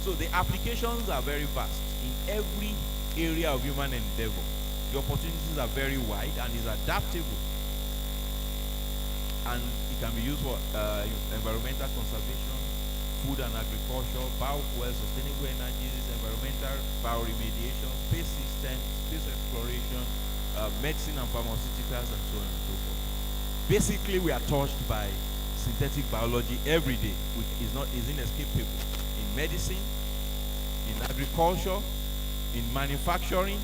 So the applications are very vast in every area of human endeavor. The opportunities are very wide and is adaptable, and it can be used for environmental conservation, food and agriculture, biofuels, sustainable energies, environmental bioremediation, space systems, space exploration, medicine and pharmaceuticals, and so on and so forth. Basically, we are touched by synthetic biology every day, which is inescapable in medicine, in agriculture, in manufacturing,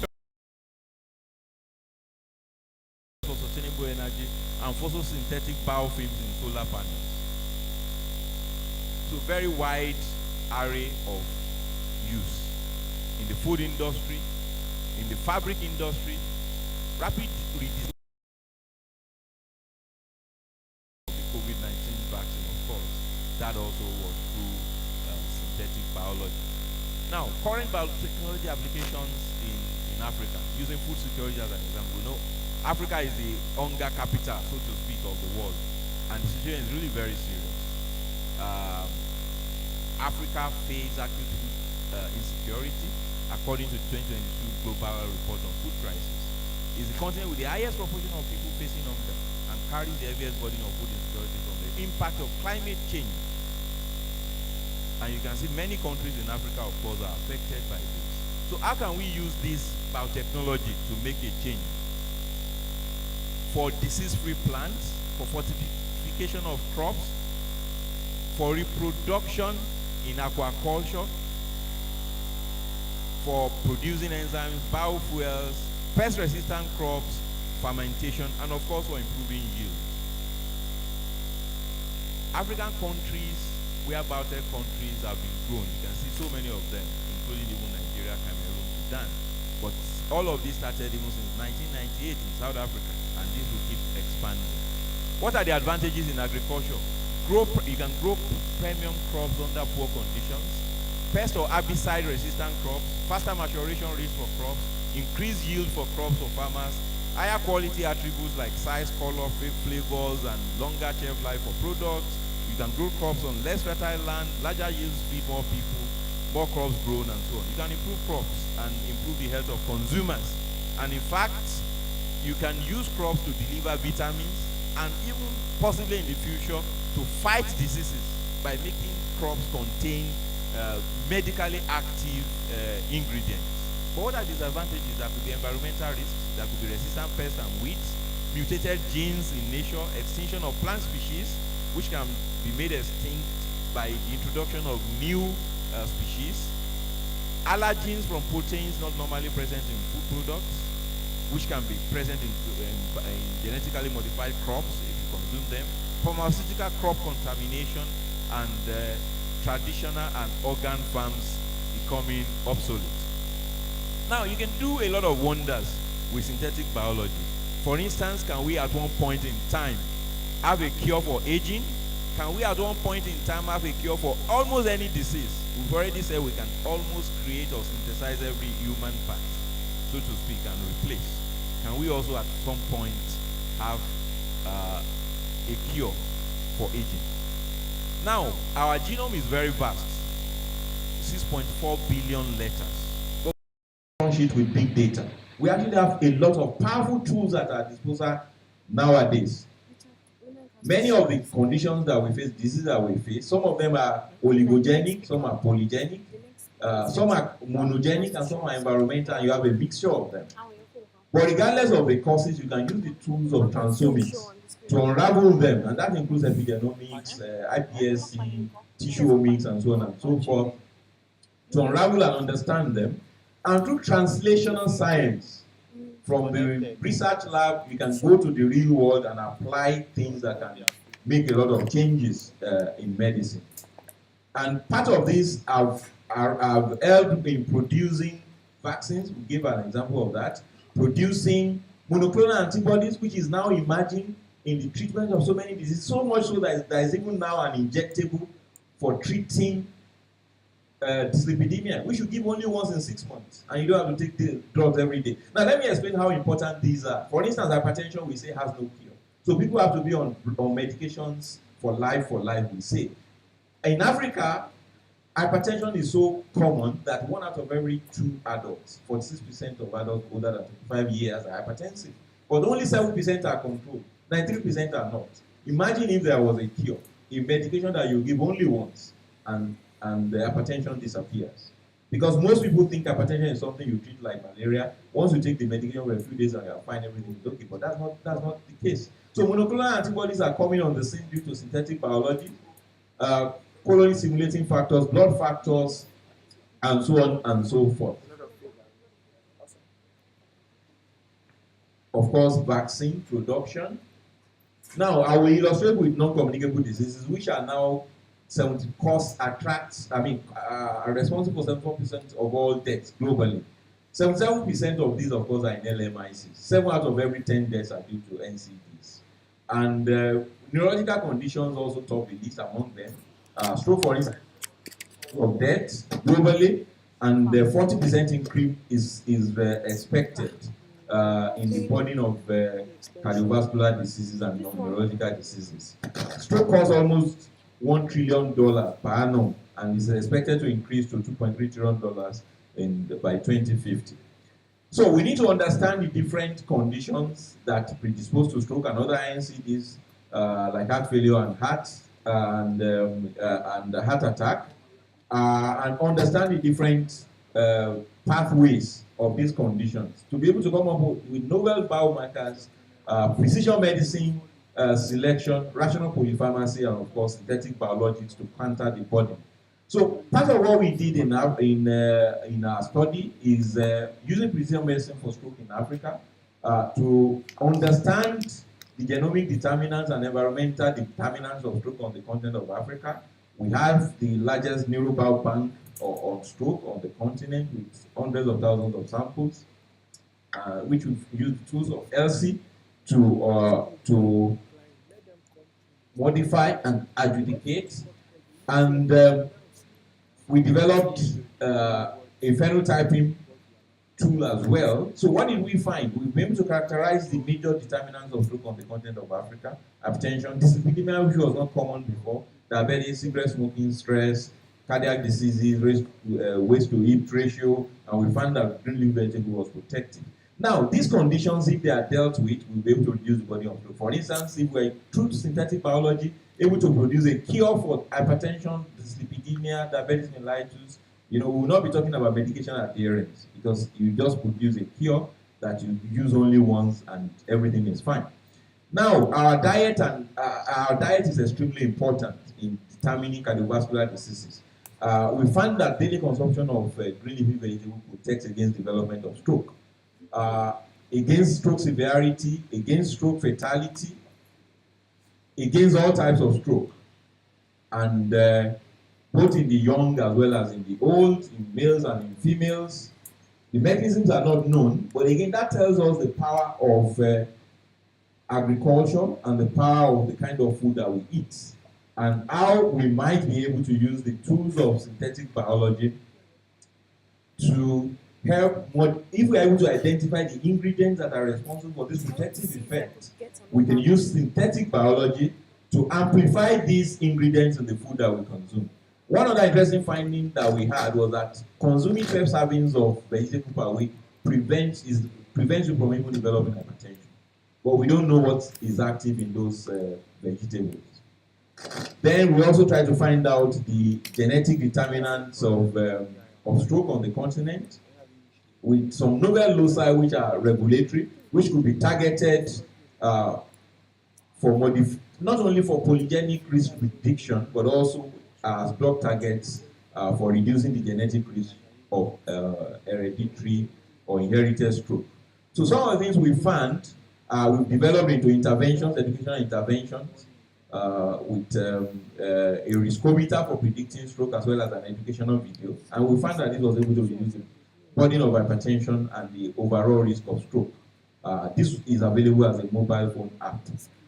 for sustainable energy, and photosynthetic biofilms in solar panels. So very wide array of use in the food industry, in the fabric industry, rapid redesign of the COVID-19 vaccine, of course. That also was through synthetic biology. Now, current biotechnology applications in Africa, using food security as an example. You know, Africa is the hunger capital, so to speak, of the world, and the situation is really very serious. Africa faces acute food insecurity, according to the 2022 Global Report on Food Crisis. Is the continent with the highest proportion of people facing hunger and carries the heaviest burden of food insecurity from the impact of climate change. And you can see many countries in Africa, of course, are affected by this. So how can we use this biotechnology to make a change? For disease-free plants, for fortification of crops, for reproduction in aquaculture, for producing enzymes, biofuels, pest-resistant crops, fermentation, and of course for improving yield. African countries, where biotech countries have been grown, you can see so many of them, including even Nigeria, Cameroon, Sudan. But all of this started even since 1998 in South Africa, and this will keep expanding. What are the advantages in agriculture? You can grow premium crops under poor conditions, pest or herbicide resistant crops, faster maturation rates for crops, increased yield for crops for farmers, higher quality attributes like size, color, flavors, and longer shelf life for products. You can grow crops on less fertile land, larger yields feed more people, more crops grown, and so on. You can improve crops and improve the health of consumers. And in fact, you can use crops to deliver vitamins and even possibly in the future to fight diseases by making crops contain medically active ingredients. But what are disadvantages? There could be environmental risks, there could be resistant pests and weeds, mutated genes in nature, extinction of plant species, which can be made extinct by the introduction of new species, allergens from proteins not normally present in food products, which can be present in genetically modified crops if you consume them, pharmaceutical crop contamination, and traditional and organ farms becoming obsolete. Now, you can do a lot of wonders with synthetic biology. For instance, can we at one point in time have a cure for aging? Can we at one point in time have a cure for almost any disease? We've already said we can almost create or synthesize every human part, so to speak, and replace. Can we also at some point have a cure for aging? Now, our genome is very vast, 6.4 billion letters. Sheet with big data. We actually have a lot of powerful tools at our disposal nowadays. Many of the conditions that we face, diseases that we face, some of them are oligogenic, some are polygenic, some are monogenic, and some are environmental, and you have a mixture of them. But regardless of the causes, you can use the tools of transcriptomics to unravel them, and that includes epigenomics, iPSC, tissue omics, and so on and so forth, to unravel and understand them. And through translational science, from the research lab, you can go to the real world and apply things that can make a lot of changes in medicine. And part of this have helped in producing vaccines. We give an example of that. Producing monoclonal antibodies, which is now emerging in the treatment of so many diseases, so much so that there is even now an injectable for treating dyslipidemia, which you give only once in 6 months, and you don't have to take the drugs every day. Now, let me explain how important these are. For instance, hypertension, we say, has no cure. So people have to be on medications for life, we say. In Africa, Hypertension is so common that 1 out of every 2 adults, 46% of adults older than 25 years, are hypertensive. But only 7% are controlled, 93% are not. Imagine if there was a cure, a medication that you give only once, and the hypertension disappears. Because most people think hypertension is something you treat like malaria. Once you take the medication for a few days and you're fine, everything is okay. But that's not the case. So monoclonal antibodies are coming on the scene due to synthetic biology, uh, colony stimulating factors, blood factors, and so on and so forth. Of course, vaccine production. Now, I will illustrate with non-communicable diseases, which are now 70 are responsible for 74% of all deaths globally. 77% of these, of course, are in LMICs. 7 out of every 10 deaths are due to NCDs. And neurological conditions also top the list among them. Stroke, for instance, of deaths globally, and the 40% increase is expected in the burden of cardiovascular diseases and neurological diseases. Stroke costs almost $1 trillion per annum and is expected to increase to $2.3 trillion by 2050. So we need to understand the different conditions that predispose to stroke and other NCDs like heart failure and heart attack, and understand the different pathways of these conditions to be able to come up with novel biomarkers, precision medicine selection, rational polypharmacy, and of course synthetic biologics to counter the burden. So part of what we did in our study is using precision medicine for stroke in Africa to understand the genomic determinants and environmental determinants of stroke on the continent of Africa. We have the largest neurobiobank on stroke on the continent with hundreds of thousands of samples, which we've used tools of ELSI to modify and adjudicate. And we developed a phenotyping tool as well. So what did we find? We've been able to characterize the major determinants of stroke on the continent of Africa: hypertension, dyslipidemia, which was not common before, diabetes, cigarette smoking, stress, cardiac diseases, waist to hip ratio, and we found that green leaf vegetable was protective. Now, these conditions, if they are dealt with, we'll be able to reduce the burden of stroke. For instance, if we're through synthetic biology able to produce a cure for hypertension, dyslipidemia, diabetes mellitus, we will not be talking about medication adherence because you just produce a cure that you use only once and everything is fine. Now, our diet is extremely important in determining cardiovascular diseases. We found that daily consumption of green leafy vegetable protects against development of stroke, against stroke severity, against stroke fatality, against all types of stroke, and both in the young as well as in the old, in males and in females. The mechanisms are not known, but again, that tells us the power of agriculture and the power of the kind of food that we eat, and how we might be able to use the tools of synthetic biology to help. If we are able to identify the ingredients that are responsible for this protective effect, we can use synthetic biology to amplify these ingredients in the food that we consume. One other interesting finding that we had was that consuming 12 servings of vegetable per week prevents you from even developing hypertension. But we don't know what is active in those vegetables. Then we also try to find out the genetic determinants of stroke on the continent with some novel loci which are regulatory, which could be targeted not only for polygenic risk prediction, but also as drug targets for reducing the genetic risk of hereditary or inherited stroke. So some of the things we found, we've developed into interventions, educational interventions, with a riskometer for predicting stroke as well as an educational video. And we found that this was able to reduce the burden of hypertension and the overall risk of stroke. This is available as a mobile phone app.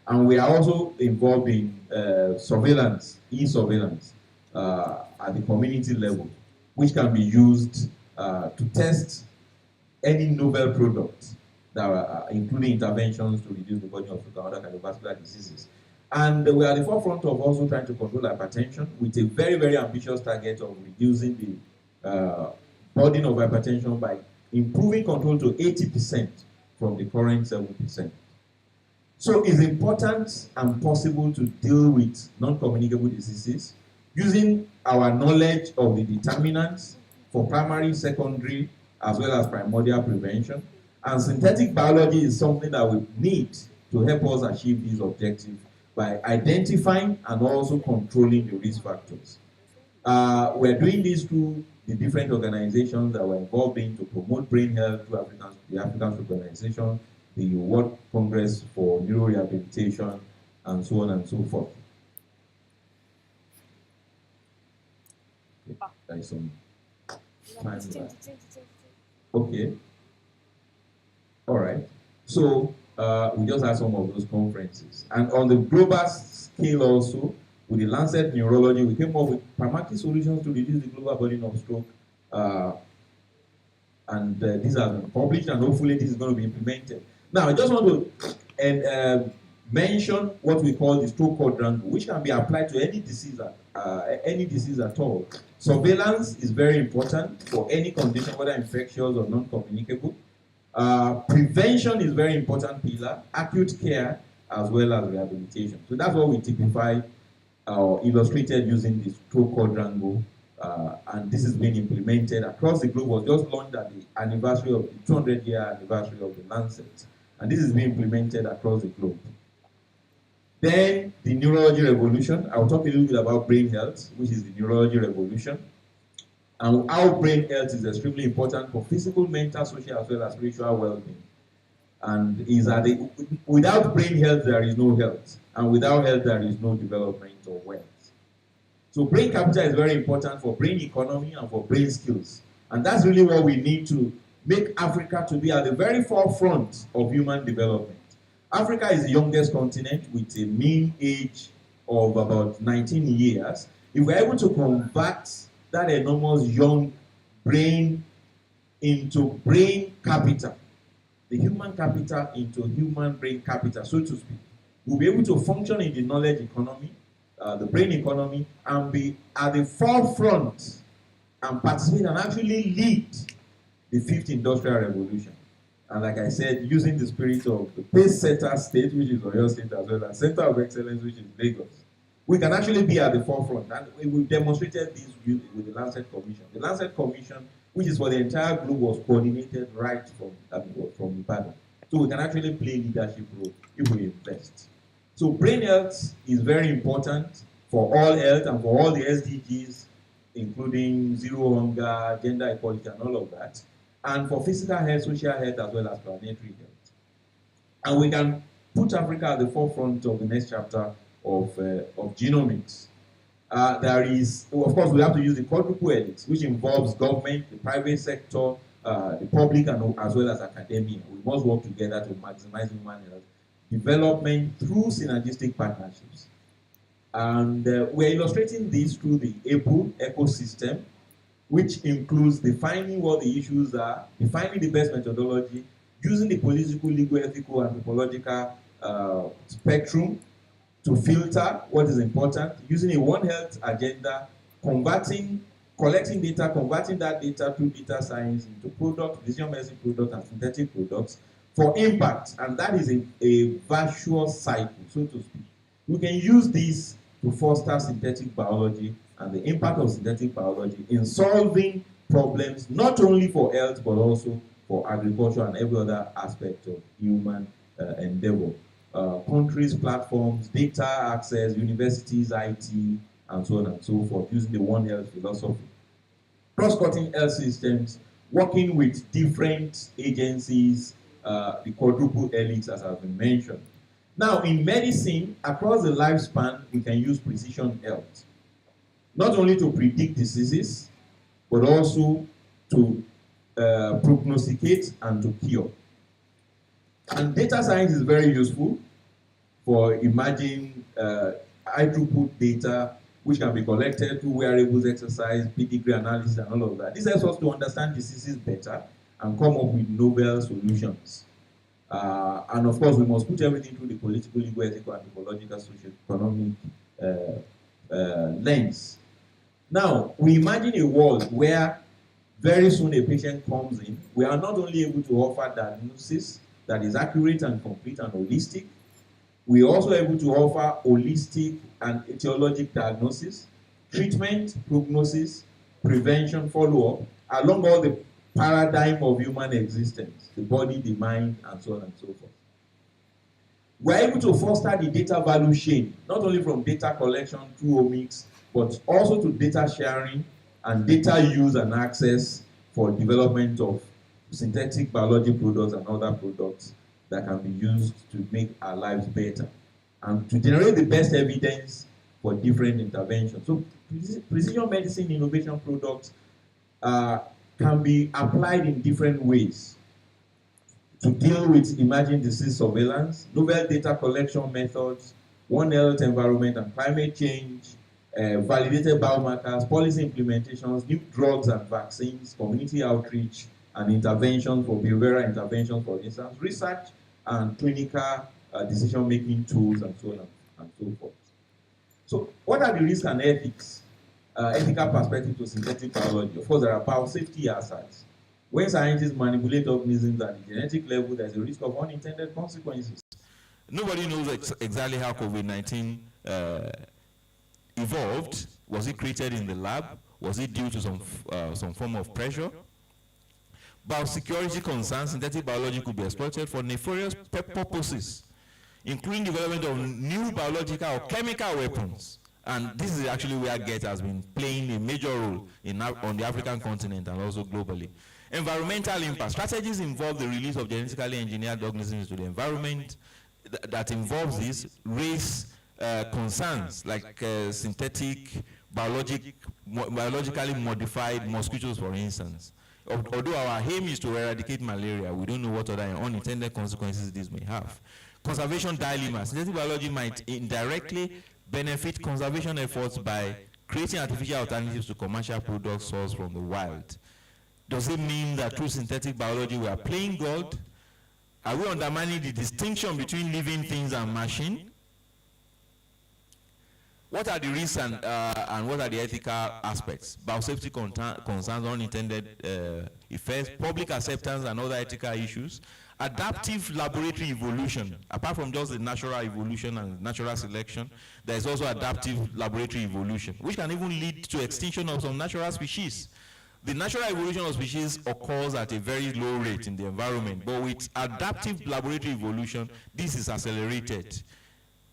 And we are also involved in surveillance, e-surveillance, at the community level, which can be used to test any novel products that are including interventions to reduce the burden of stroke and other cardiovascular diseases. And we are at the forefront of also trying to control hypertension with a very, very ambitious target of reducing the burden of hypertension by improving control to 80% from the current 7%. So it's important and possible to deal with non-communicable diseases using our knowledge of the determinants for primary, secondary, as well as primordial prevention. And synthetic biology is something that we need to help us achieve these objectives by identifying and also controlling the risk factors. We're doing this through the different organizations that we're involved in to promote brain health through the African Stroke Organization, the World Congress for Neurorehabilitation, and so on and so forth. Okay, there is some time left. Okay. All right. So we just had some of those conferences. And on the global scale also, with the Lancet Neurology, we came up with pragmatic solutions to reduce the global burden of stroke. And these have been published, and hopefully this is going to be implemented. Now, I just want to mention what we call the stroke quadrangle, which can be applied to any disease at all. Surveillance is very important for any condition, whether infectious or non-communicable. Prevention is very important pillar, acute care, as well as rehabilitation. So that's what we typify or illustrated using the stroke quadrangle. And this is being implemented across the globe. It was just launched at the anniversary of the 200-year anniversary of the Lancet. And this is being implemented across the globe. Then the neurology revolution. I'll talk a little bit about brain health, which is the neurology revolution. And how brain health is extremely important for physical, mental, social, as well as spiritual well-being. And is that without brain health, there is no health. And without health, there is no development or wealth. So brain capital is very important for brain economy and for brain skills. And that's really what we need to make Africa to be at the very forefront of human development. Africa is the youngest continent with a mean age of about 19 years. If we're able to convert that enormous young brain into brain capital, the human capital into human brain capital, so to speak, we'll be able to function in the knowledge economy, the brain economy, and be at the forefront and participate and actually lead the fifth industrial revolution. And like I said, using the spirit of the pace-setter state, which is Oyo State, as well as Center of Excellence, which is Lagos, we can actually be at the forefront. And we've demonstrated this with the Lancet Commission. The Lancet Commission, which is for the entire globe, was coordinated right from Ibadan. So we can actually play leadership role if we invest. So brain health is very important for all health and for all the SDGs, including zero hunger, gender equality, and all of that. And for physical health, social health, as well as planetary health. And we can put Africa at the forefront of the next chapter of genomics. There is, of course, we have to use the quadruple helix, which involves government, the private sector, the public, and as well as academia. We must work together to maximize human health development through synergistic partnerships. And we're illustrating this through the APU ecosystem, which includes defining what the issues are, defining the best methodology, using the political, legal, ethical, and anthropological spectrum to filter what is important, using a One Health agenda, collecting data, converting that data through data science into product, decision medicine product, and synthetic products for impact. And that is a virtuous cycle, so to speak. We can use this to foster synthetic biology and the impact of synthetic biology in solving problems not only for health but also for agriculture and every other aspect of human endeavor. Countries, platforms, data access, universities, IT, and so on and so forth, using the One Health philosophy. Cross-cutting health systems, working with different agencies, the quadruple helix as has been mentioned. Now, in medicine, across the lifespan, we can use precision health. Not only to predict diseases, but also to prognosticate and to cure. And data science is very useful for imaging high throughput data, which can be collected through wearables, exercise, pedigree analysis, and all of that. This helps us to understand diseases better and come up with novel solutions. And of course, we must put everything through the political, legal, ethical, anthropological, socio-economic lens. Now, we imagine a world where very soon a patient comes in. We are not only able to offer diagnosis that is accurate and complete and holistic, we are also able to offer holistic and etiologic diagnosis, treatment, prognosis, prevention, follow-up, along all the paradigm of human existence, the body, the mind, and so on and so forth. We're able to foster the data value chain, not only from data collection through omics, but also to data sharing and data use and access for development of synthetic biology products and other products that can be used to make our lives better and to generate the best evidence for different interventions. So precision medicine innovation products can be applied in different ways to deal with emerging disease surveillance, novel data collection methods, One Health environment and climate change, validated biomarkers, policy implementations, new drugs and vaccines, community outreach, and interventions for behavioral interventions, for instance, research and clinical decision-making tools, and so on and so forth. So, what are the risks and ethics, ethical perspective to synthetic biology? Of course, there are biosafety hazards. When scientists manipulate organisms at the genetic level, there's a risk of unintended consequences. Nobody knows exactly how COVID-19 evolved. Was it created in the lab? Was it due to some form of pressure? Biosecurity concerns, synthetic biology could be exploited for nefarious purposes, including development of new biological or chemical weapons. And this is actually where GET has been playing a major role on the African continent and also globally. Environmental impact. Strategies involve the release of genetically engineered organisms into the environment. That involves this raise concerns like synthetic, biologically modified mosquitoes, for instance. Although our aim is to eradicate malaria, we don't know what other unintended consequences this may have. Conservation dilemmas. Synthetic biology might indirectly benefit conservation efforts by creating artificial alternatives to commercial products sourced from the wild. Does it mean that through synthetic biology we are playing God? Are we undermining the distinction between living things and machine? What are the risks and what are the ethical aspects? Biosafety concerns, unintended effects, public acceptance and other ethical issues. Adaptive laboratory evolution. Apart from just the natural evolution and natural selection, there is also adaptive laboratory evolution, which can even lead to extinction of some natural species. The natural evolution of species occurs at a very low rate in the environment, but with adaptive laboratory evolution, this is accelerated.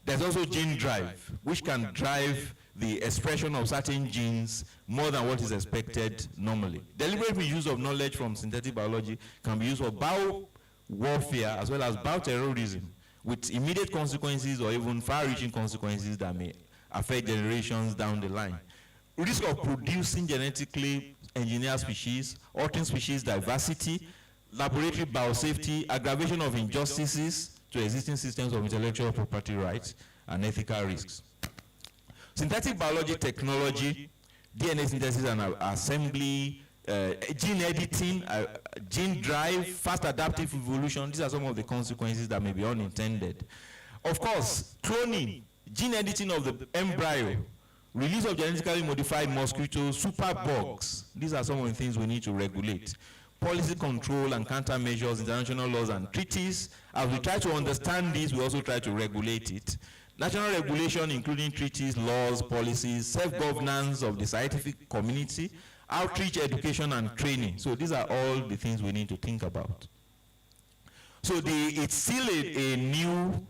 There's also gene drive, which can drive the expression of certain genes more than what is expected normally. Deliberate misuse of knowledge from synthetic biology can be used for bio-warfare as well as bioterrorism, with immediate consequences or even far-reaching consequences that may affect generations down the line. Risk of producing genetically engineered species, altering species diversity, laboratory biosafety, aggravation of injustices to existing systems of intellectual property rights, and ethical risks. Synthetic biology technology, DNA synthesis and assembly, gene editing, gene drive, fast adaptive evolution, these are some of the consequences that may be unintended. Of course, cloning, gene editing of the embryo, release of genetically modified mosquitoes, superbugs, these are some of the things we need to regulate. Policy control and countermeasures, international laws and treaties. As we try to understand this, we also try to regulate it. National regulation, including treaties, laws, policies, self-governance of the scientific community, outreach, education, and training. So these are all the things we need to think about. So it's still a new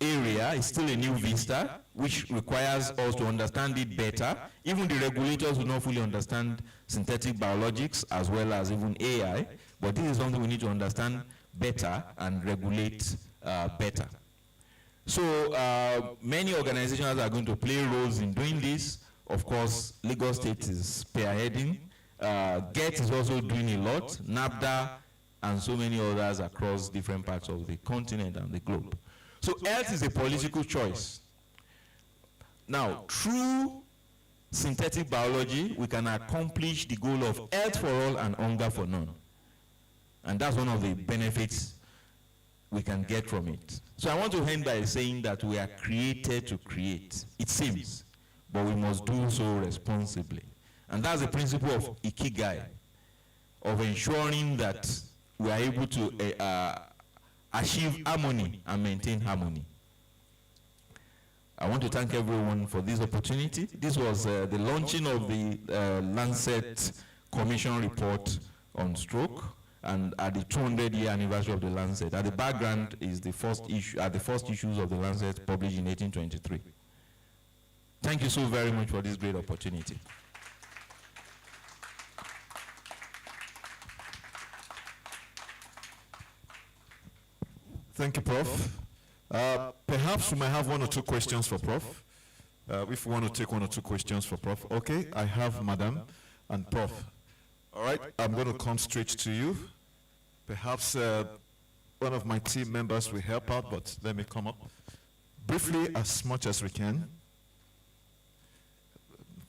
area, it's still a new vista, which requires us to understand it better. Even the regulators will not fully understand synthetic biologics as well as even AI, but this is something we need to understand better and regulate better. So many organizations are going to play roles in doing this. Of course, Lagos State is spearheading. GET is also doing a lot, NABDA, and so many others across different parts of the continent and the globe. So health is a political choice. Now, through synthetic biology, we can accomplish the goal of health for all and hunger for none. And that's one of the benefits we can get from it. So I want to end by saying that we are created to create, it seems, but we must do so responsibly. And that's the principle of Ikigai, of ensuring that we are able to achieve harmony and maintain harmony. I want to thank everyone for this opportunity. This was the launching of the Lancet Commission report on stroke, and at the 200-year anniversary of the Lancet. At the background is the first issues of the Lancet published in 1823. Thank you so very much for this great opportunity. Thank you, Prof. Perhaps we might have one or two questions for Prof. If we want to take one or two questions for Prof. Okay, I have Madam and Prof. All right, I'm going to come straight to you. Perhaps one of my team members will help out, but let me come up. Briefly, as much as we can.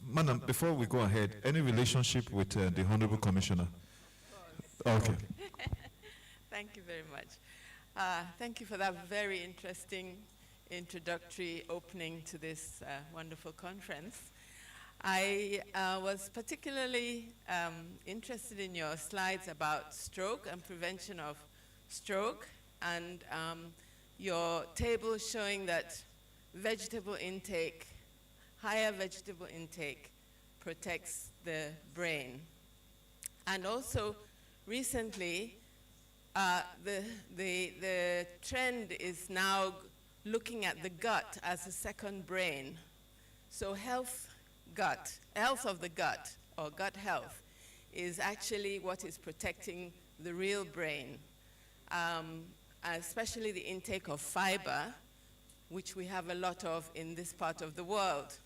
Madam, before we go ahead, any relationship with the Honorable Commissioner? Okay. Thank you very much. Thank you for that very interesting introductory opening to this wonderful conference. I was particularly interested in your slides about stroke and prevention of stroke, and your table showing that vegetable intake, higher vegetable intake, protects the brain. And also, recently, the trend is now looking at the gut as a second brain. So health of the gut, or gut health, is actually what is protecting the real brain, especially the intake of fiber, which we have a lot of in this part of the world.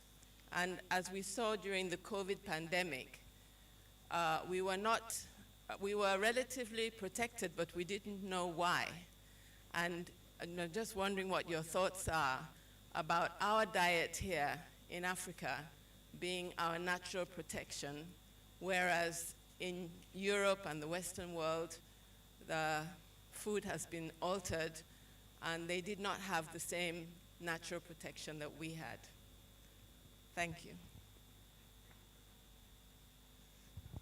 And as we saw during the COVID pandemic, we were relatively protected, but we didn't know why. And I'm just wondering what your thoughts are about our diet here in Africa being our natural protection, whereas in Europe and the Western world, the food has been altered and they did not have the same natural protection that we had. Thank you.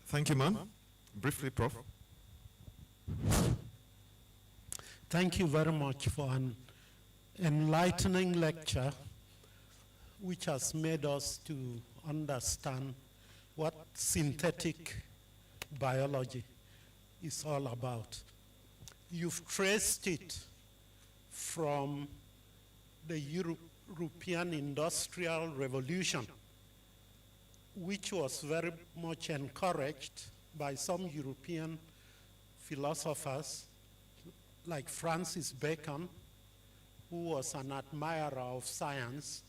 Thank you, ma'am. Briefly, Prof. Thank you very much for an enlightening lecture, which has made us to understand what synthetic biology is all about. You've traced it from the European Industrial Revolution, which was very much encouraged by some European philosophers like Francis Bacon, who was an admirer of science,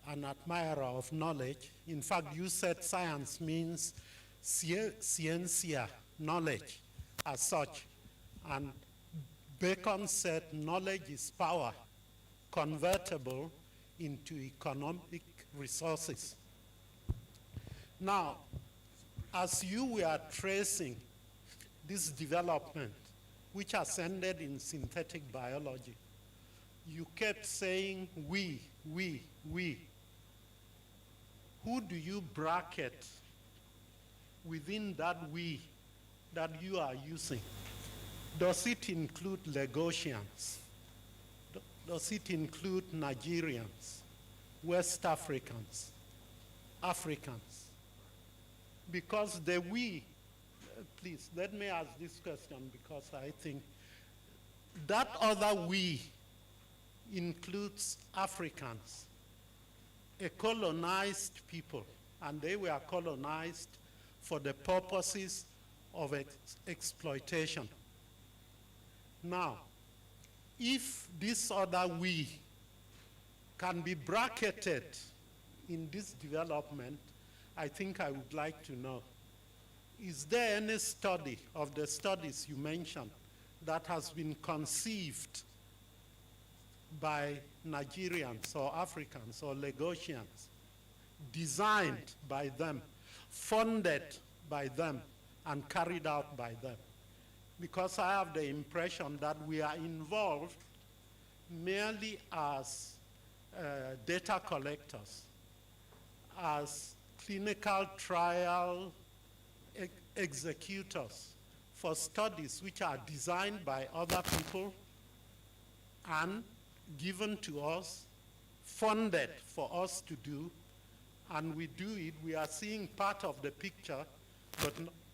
an admirer of knowledge. In fact, you said science means scientia, knowledge as such. And Bacon said knowledge is power, convertible into economic resources. Now, as you were tracing this development, which has ended in synthetic biology, you kept saying we. Who do you bracket within that we that you are using? Does it include Lagosians? Does it include Nigerians, West Africans, Africans? Because the we, please, let me ask this question because I think that other we includes Africans, a colonized people, and they were colonized for the purposes of exploitation. Now, if this other we can be bracketed in this development, I think I would like to know, is there any study of the studies you mentioned that has been conceived by Nigerians or Africans or Lagosians, designed by them, funded by them, and carried out by them? because I have the impression that we are involved merely as data collectors, as clinical trial executors for studies which are designed by other people and given to us, funded for us to do, and we do it. We are seeing part of the picture,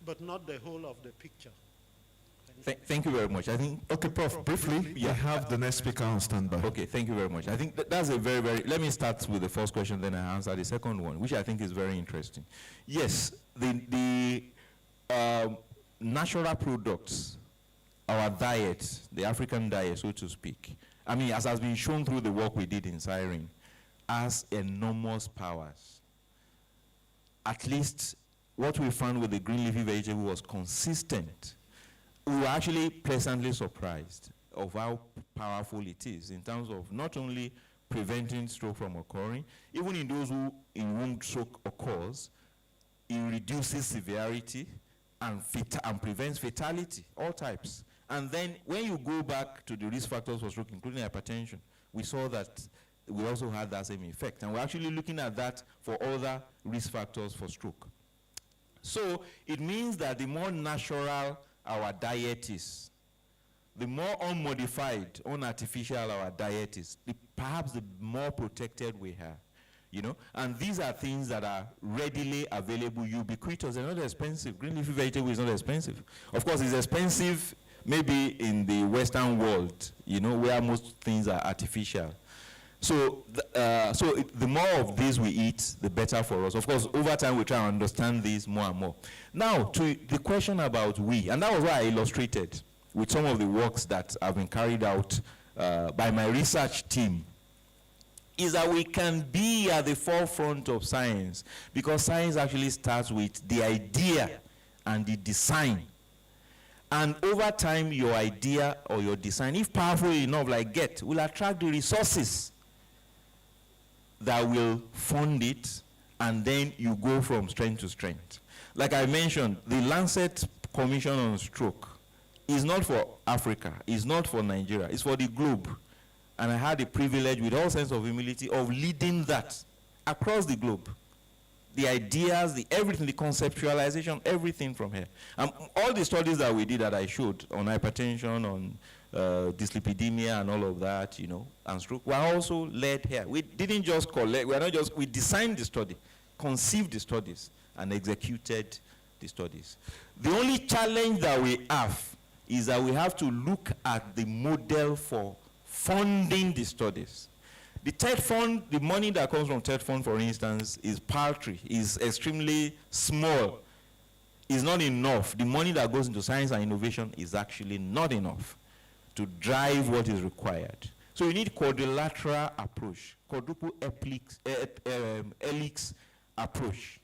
but not the whole of the picture. Thank you very much. I think. Okay, Prof, briefly, we have the next speaker on standby. Okay, thank you very much. I think that's a very, very, let me start with the first question, then I answer the second one, which I think is very interesting. Yes, the natural products, our diet, the African diet, so to speak, I mean, as has been shown through the work we did in Siren, has enormous powers. At least what we found with the green leafy vegetable was consistent. We were actually pleasantly surprised of how powerful it is in terms of not only preventing stroke from occurring, even in those in whom stroke occurs, it reduces severity and prevents fatality, all types. And then when you go back to the risk factors for stroke, including hypertension, we saw that we also had that same effect. And we're actually looking at that for other risk factors for stroke. So it means that the more natural our diet is, the more unmodified, unartificial our diet is, perhaps the more protected we are. You know, and these are things that are readily available, ubiquitous. They're not expensive. Green leafy vegetable is not expensive. Of course, it's expensive maybe in the Western world, you know, where most things are artificial. So, the more of this we eat, the better for us. Of course, over time we try to understand this more and more. Now, to the question about we, and that was why I illustrated with some of the works that have been carried out by my research team, is that we can be at the forefront of science, because science actually starts with the idea and the design. And over time, your idea or your design, if powerful enough like GET, will attract the resources that will fund it, and then you go from strength to strength. Like I mentioned, the Lancet Commission on Stroke is not for Africa, it's not for Nigeria, it's for the globe. And I had the privilege, with all sense of humility, of leading that across the globe. The ideas, the everything, the conceptualization, everything from here. All the studies that we did that I showed on hypertension, on dyslipidemia and all of that, you know, and stroke, were also led here. We didn't just collect, we designed the study, conceived the studies, and executed the studies. The only challenge that we have is that we have to look at the model for funding the studies. The TED fund, the money that comes from TED fund, for instance, is paltry, is extremely small, is not enough. The money that goes into science and innovation is actually not enough to drive what is required. So you need quadrilateral approach, quadruple helix approach.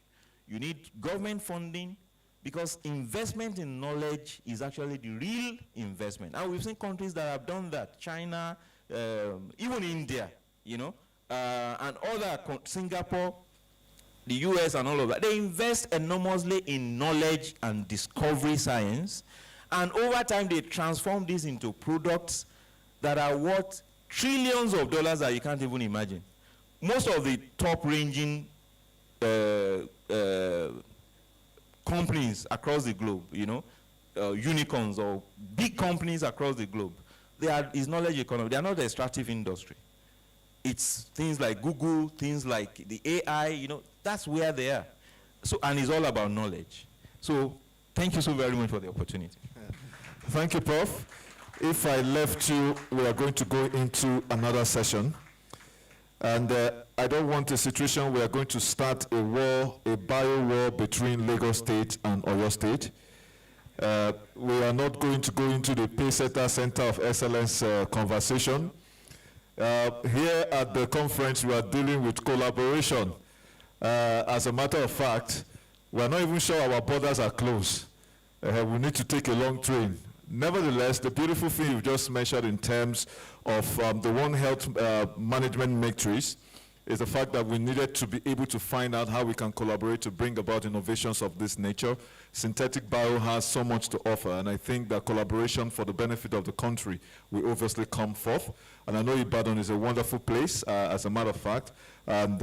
You need government funding, because investment in knowledge is actually the real investment. And we've seen countries that have done that. China, even India, you know, and other, Singapore, the US and all of that. They invest enormously in knowledge and discovery science. And over time, they transform this into products that are worth trillions of dollars that you can't even imagine. Most of the top-ranging companies across the globe, you know, unicorns or big companies across the globe, is knowledge economy. They are not the extractive industry. It's things like Google, things like the AI, you know, that's where they are. So, and it's all about knowledge. So, thank you so very much for the opportunity. Thank you, Prof. If I left you, we are going to go into another session. And I don't want a situation where we are going to start a war, a bio war between Lagos State and Oyo State. We are not going to go into the Pacesetter Center of Excellence conversation. Here at the conference, we are dealing with collaboration. As a matter of fact, we are not even sure our borders are closed. We need to take a long train. Nevertheless, the beautiful thing you've just mentioned in terms of the One Health management matrix is the fact that we needed to be able to find out how we can collaborate to bring about innovations of this nature. Synthetic bio has so much to offer, and I think that collaboration for the benefit of the country will obviously come forth. And I know Ibadan is a wonderful place, as a matter of fact, and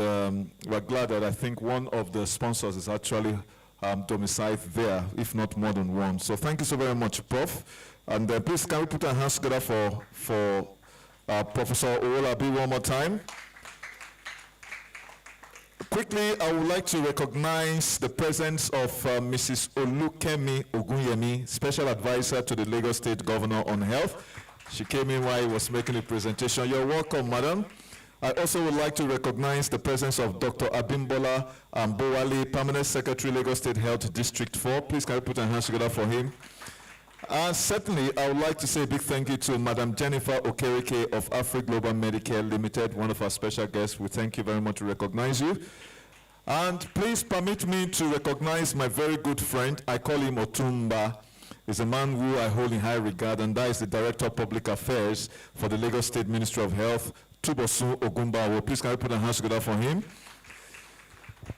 we're glad that I think one of the sponsors is actually domiciled there, if not more than one. So thank you so very much, Prof. And please, can we put our hands together for Professor Owolabi one more time? Quickly, I would like to recognize the presence of Mrs. Olukemi Ogunyemi, Special Advisor to the Lagos State Governor on Health. She came in while he was making a presentation. You're welcome, madam. I also would like to recognize the presence of Dr. Abimbola Bowale, Permanent Secretary, Lagos State Health District 4. Please, can we put our hands together for him? Certainly, I would like to say a big thank you to Madam Jennifer Okereke of AfriGlobal Medicare Limited, one of our special guests. We thank you very much to recognize you. And please permit me to recognize my very good friend. I call him Otumba. He's a man who I hold in high regard, and that is the Director of Public Affairs for the Lagos State Ministry of Health, Tubosun Ogumbawo. Please, can we put our hands together for him?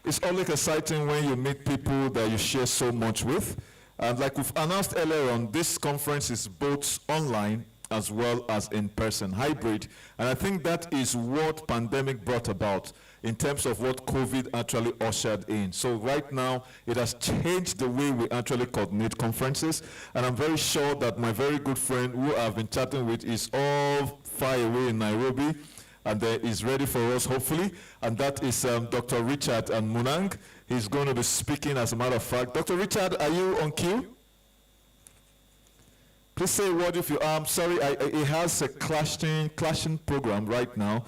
It's always exciting when you meet people that you share so much with. And like we've announced earlier on, this conference is both online as well as in person, hybrid. And I think that is what pandemic brought about in terms of what COVID actually ushered in. So right now, it has changed the way we actually coordinate conferences. And I'm very sure that my very good friend who I've been chatting with is all far away in Nairobi, and is ready for us, hopefully. And that is Dr. Richard Munang. He's going to be speaking, as a matter of fact. Dr. Richard, are you on cue? Please say a word if you are. I'm sorry, he has a clashing program right now.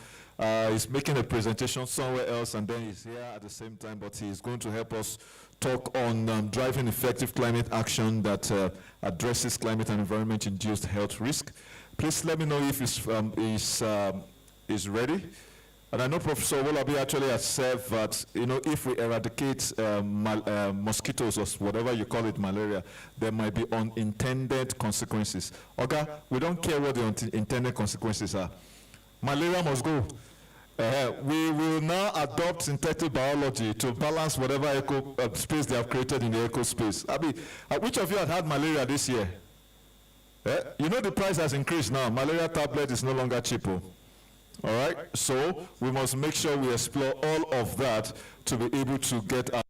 He's making a presentation somewhere else, and then he's here at the same time, but he's going to help us talk on driving effective climate action that addresses climate and environment-induced health risk. Please let me know if he's ready. And I know Professor Owolabi actually has said that, if we eradicate mosquitoes or whatever you call it, malaria, there might be unintended consequences. Okay, we don't care what the unintended consequences are. Malaria must go. We will now adopt synthetic biology to balance whatever space they have created in the eco space. Abi, which of you had malaria this year? You know the price has increased now. Malaria tablet is no longer cheaper. All right, so we must make sure we explore all of that to be able to get our